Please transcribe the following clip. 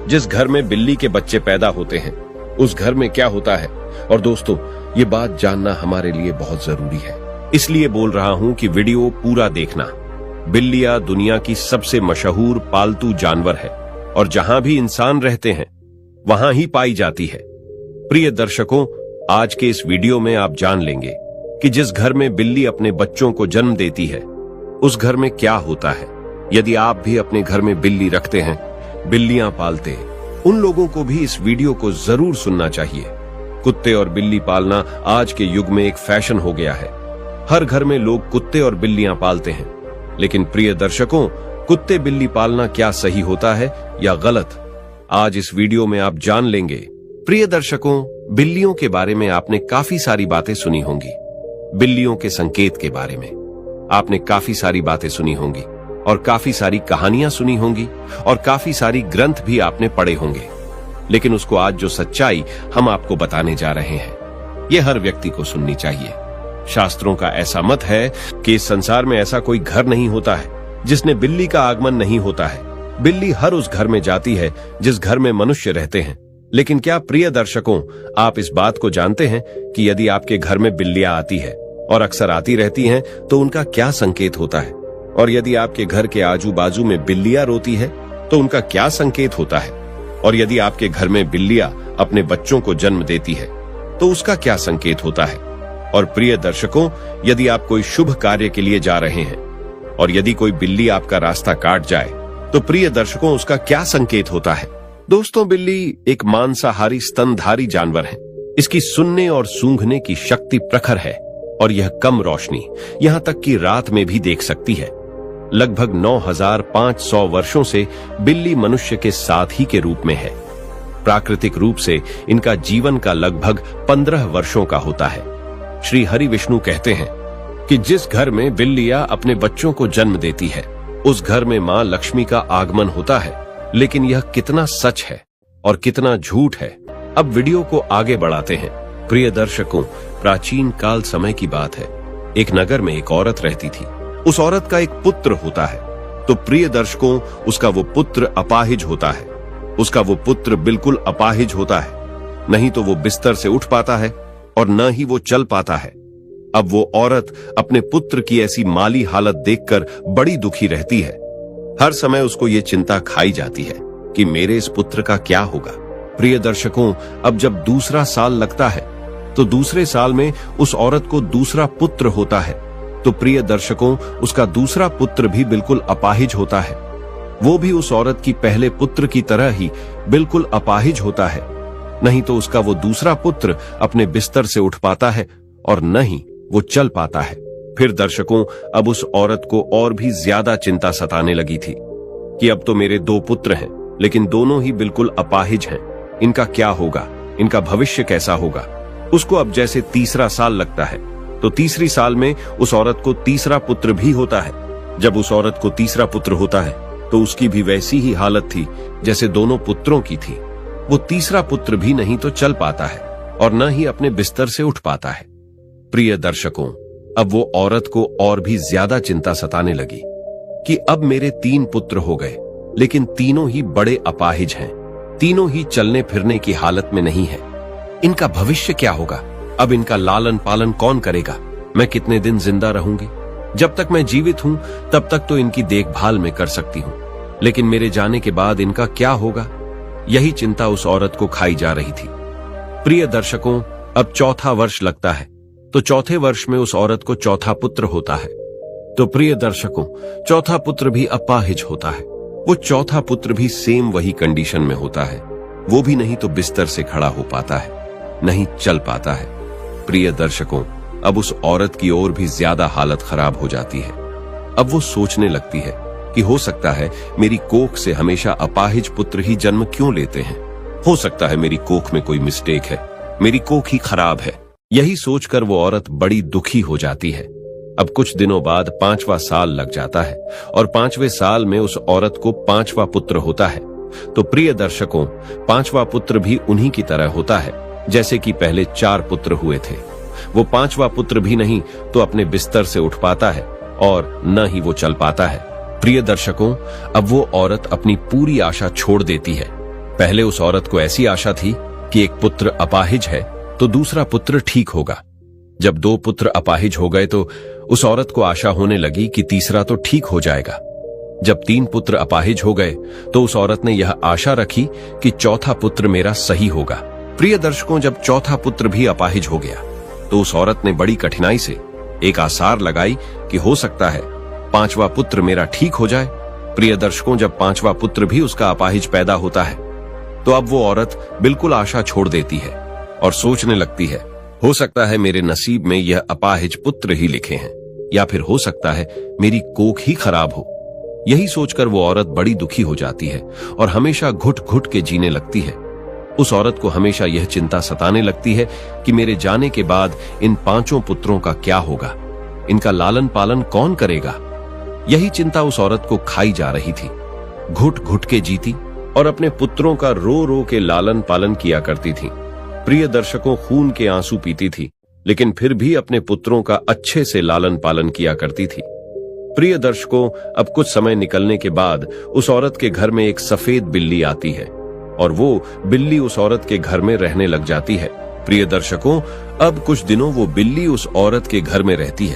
जिस घर में बिल्ली के बच्चे पैदा होते हैं उस घर में क्या होता है। और दोस्तों, ये बात जानना हमारे लिए बहुत जरूरी है, इसलिए बोल रहा हूं कि वीडियो पूरा देखना। बिल्लियां दुनिया की सबसे मशहूर पालतू जानवर है और जहां भी इंसान रहते हैं वहां ही पाई जाती है। प्रिय दर्शकों, आज के इस वीडियो में आप जान लेंगे कि जिस घर में बिल्ली अपने बच्चों को जन्म देती है उस घर में क्या होता है। यदि आप भी अपने घर में बिल्ली रखते हैं, बिल्लियां पालते हैं, उन लोगों को भी इस वीडियो को जरूर सुनना चाहिए। कुत्ते और बिल्ली पालना आज के युग में एक फैशन हो गया है। हर घर में लोग कुत्ते और बिल्लियां पालते हैं। लेकिन प्रिय दर्शकों, कुत्ते बिल्ली पालना क्या सही होता है या गलत, आज इस वीडियो में आप जान लेंगे। प्रिय दर्शकों, बिल्लियों के बारे में आपने काफी सारी बातें सुनी होंगी। बिल्लियों के संकेत के बारे में आपने काफी सारी बातें सुनी होंगी और काफी सारी कहानियां सुनी होंगी और काफी सारी ग्रंथ भी आपने पढ़े होंगे। लेकिन उसको आज जो सच्चाई हम आपको बताने जा रहे हैं, यह हर व्यक्ति को सुननी चाहिए। शास्त्रों का ऐसा मत है कि इस संसार में ऐसा कोई घर नहीं होता है जिसने बिल्ली का आगमन नहीं होता है। बिल्ली हर उस घर में जाती है जिस घर में मनुष्य रहते हैं। लेकिन क्या प्रिय दर्शकों, आप इस बात को जानते हैं कि यदि आपके घर में बिल्लियां आती है और अक्सर आती रहती हैं, तो उनका क्या संकेत होता है? और यदि आपके घर के आजू बाजू में बिल्लियां रोती है तो उनका क्या संकेत होता है? और यदि आपके घर में बिल्लियां अपने बच्चों को जन्म देती है तो उसका क्या संकेत होता है? और प्रिय दर्शकों, यदि आप कोई शुभ कार्य के लिए जा रहे हैं और यदि कोई बिल्ली आपका रास्ता काट जाए तो प्रिय दर्शकों, उसका क्या संकेत होता है? दोस्तों, बिल्ली एक मांसाहारी स्तनधारी जानवर है। इसकी सुनने और सूंघने की शक्ति प्रखर है और यह कम रोशनी, यहां तक कि रात में भी देख सकती है। लगभग 9500 वर्षों से बिल्ली मनुष्य के साथी के रूप में है। प्राकृतिक रूप से इनका जीवन का लगभग 15 वर्षों का होता है। श्री हरि विष्णु कहते हैं कि जिस घर में बिल्लियां अपने बच्चों को जन्म देती है उस घर में मां लक्ष्मी का आगमन होता है। लेकिन यह कितना सच है और कितना झूठ है, अब वीडियो को आगे बढ़ाते हैं। प्रिय दर्शकों, प्राचीन काल समय की बात है। एक नगर में एक औरत रहती थी। उस औरत का एक पुत्र होता है। तो प्रिय दर्शकों, उसका वो पुत्र अपाहिज होता है। उसका वो पुत्र बिल्कुल अपाहिज होता है। नहीं तो वो बिस्तर से उठ पाता है और न ही वो चल पाता है। अब वो औरत अपने पुत्र की ऐसी माली हालत देखकर बड़ी दुखी रहती है। हर समय उसको ये चिंता खाई जाती है कि मेरे इस पुत्र का क्या होगा। प्रिय दर्शकों, अब जब दूसरा साल लगता है तो दूसरे साल में उस औरत को दूसरा पुत्र होता है। तो प्रिय दर्शकों, उसका दूसरा पुत्र भी बिल्कुल अपाहिज होता है। वो भी उस औरत की पहले पुत्र की तरह ही बिल्कुल अपाहिज होता है। नहीं तो उसका वो दूसरा पुत्र अपने बिस्तर से उठ पाता है और न ही वो चल पाता है। फिर दर्शकों, अब उस औरत को और भी ज्यादा चिंता सताने लगी थी कि अब तो मेरे 2 पुत्र हैं, लेकिन दोनों ही बिल्कुल अपाहिज हैं। इनका क्या होगा? इनका भविष्य कैसा होगा? उसको अब जैसे तीसरा साल लगता है तो तीसरी साल में उस औरत को तीसरा पुत्र भी होता है। जब उस औरत को तीसरा पुत्र होता है तो उसकी भी वैसी ही हालत थी जैसे दोनों पुत्रों की थी। वो तीसरा पुत्र भी नहीं तो चल पाता है और न ही अपने बिस्तर से उठ पाता है। प्रिय दर्शकों, अब वो औरत को और भी ज्यादा चिंता सताने लगी कि अब मेरे 3 पुत्र हो गए, लेकिन तीनों ही बड़े अपाहिज हैं। तीनों ही चलने फिरने की हालत में नहीं है। इनका भविष्य क्या होगा? अब इनका लालन पालन कौन करेगा? मैं कितने दिन जिंदा रहूंगी? जब तक मैं जीवित हूं तब तक तो इनकी देखभाल मैं कर सकती हूं, लेकिन मेरे जाने के बाद इनका क्या होगा? यही चिंता उस औरत को खाई जा रही थी। प्रिय दर्शकों, अब चौथा वर्ष लगता है तो चौथे वर्ष में उस औरत को चौथा पुत्र होता है। तो प्रिय दर्शकों, चौथा पुत्र भी अपाहिज होता है। वो चौथा पुत्र भी सेम वही कंडीशन में होता है। वो भी नहीं तो बिस्तर से खड़ा हो पाता है, नहीं चल पाता है। प्रिय दर्शकों, अब उस औरत की और भी ज्यादा हालत खराब हो जाती है। अब वो सोचने लगती है कि हो सकता है मेरी कोख से हमेशा अपाहिज पुत्र ही जन्म क्यों लेते हैं। हो सकता है मेरी कोख में कोई मिस्टेक है, मेरी कोख ही खराब है। यही सोचकर वो औरत बड़ी दुखी हो जाती है। अब कुछ दिनों बाद 5वां साल लग जाता है और 5वें साल में उस औरत को 5वां पुत्र होता है। तो प्रिय दर्शकों, 5वां पुत्र भी उन्हीं की तरह होता है जैसे कि पहले 4 पुत्र हुए थे। वो 5वां पुत्र भी नहीं तो अपने बिस्तर से उठ पाता है और न ही वो चल पाता है। प्रिय दर्शकों, अब वो औरत अपनी पूरी आशा छोड़ देती है पहले उस औरत को ऐसी आशा थी कि एक पुत्र अपाहिज है तो दूसरा पुत्र ठीक होगा। जब 2 पुत्र अपाहिज हो गए तो उस औरत को आशा होने लगी कि तीसरा तो ठीक हो जाएगा। जब 3 पुत्र अपाहिज हो गए तो उस औरत ने यह आशा रखी कि चौथा पुत्र मेरा सही होगा। प्रिय दर्शकों, जब चौथा पुत्र भी अपाहिज हो गया तो उस औरत ने बड़ी कठिनाई से एक आसार लगाई कि हो सकता है 5वां पुत्र मेरा ठीक हो जाए। प्रिय दर्शकों, जब 5वां पुत्र भी उसका अपाहिज पैदा होता है तो अब वो औरत बिल्कुल आशा छोड़ देती है और सोचने लगती है, हो सकता है मेरे नसीब में यह अपाहिज पुत्र ही लिखे हैं, या फिर हो सकता है मेरी कोख ही खराब हो। यही सोचकर वो औरत बड़ी दुखी हो जाती है और हमेशा घुट घुट के जीने लगती है। उस औरत को हमेशा यह चिंता सताने लगती है कि मेरे जाने के बाद इन 5 पुत्रों का क्या होगा, इनका लालन पालन कौन करेगा। यही चिंता उस औरत को खाई जा रही थी। घुट घुट के जीती और अपने पुत्रों का रो रो के लालन पालन किया करती थी। प्रिय दर्शकों, खून के आंसू पीती थी, लेकिन फिर भी अपने पुत्रों का अच्छे से लालन पालन किया करती थी। प्रिय दर्शकों, अब कुछ समय निकलने के बाद उस औरत के घर में एक सफेद बिल्ली आती है और वो बिल्ली उस औरत के घर में रहने लग जाती है। प्रिय दर्शकों, अब कुछ दिनों वो बिल्ली उस औरत के घर में रहती है।